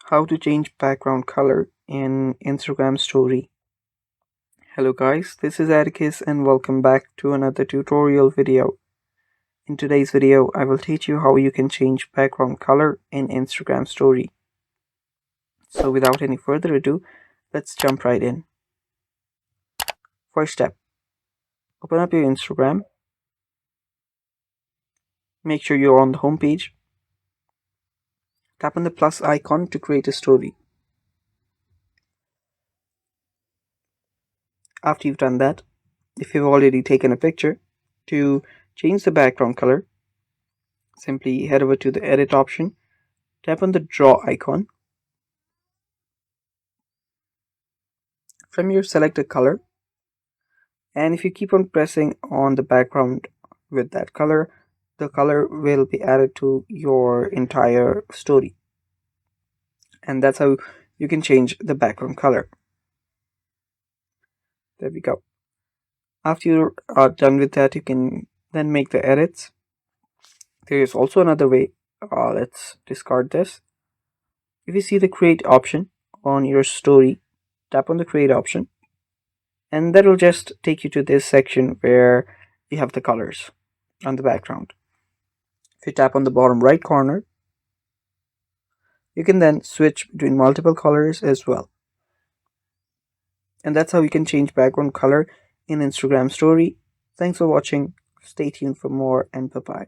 How to change background color in Instagram story. Hello guys, this is Atticus and welcome back to another tutorial video. In today's video, I will teach you how you can change background color in Instagram story. So without any further ado, let's jump right in. First step, open up your Instagram. Make sure you're on the home page. Tap on the plus icon to create a story. After you've done that, if you've already taken a picture, to change the background color, simply head over to the edit option, tap on the draw icon. From your selected color, and if you keep on pressing on the background with that color, the color will be added to your entire story, and that's how you can change the background color. There we go. After you are done with that, you can then make the edits. There is also another way. Let's discard this. If you see the create option on your story, tap on the create option, and that will just take you to this section where you have the colors on the background. If you tap on the bottom right corner, you can then switch between multiple colors as well. And that's how you can change background color in Instagram story. Thanks for watching. Stay tuned for more, and bye bye.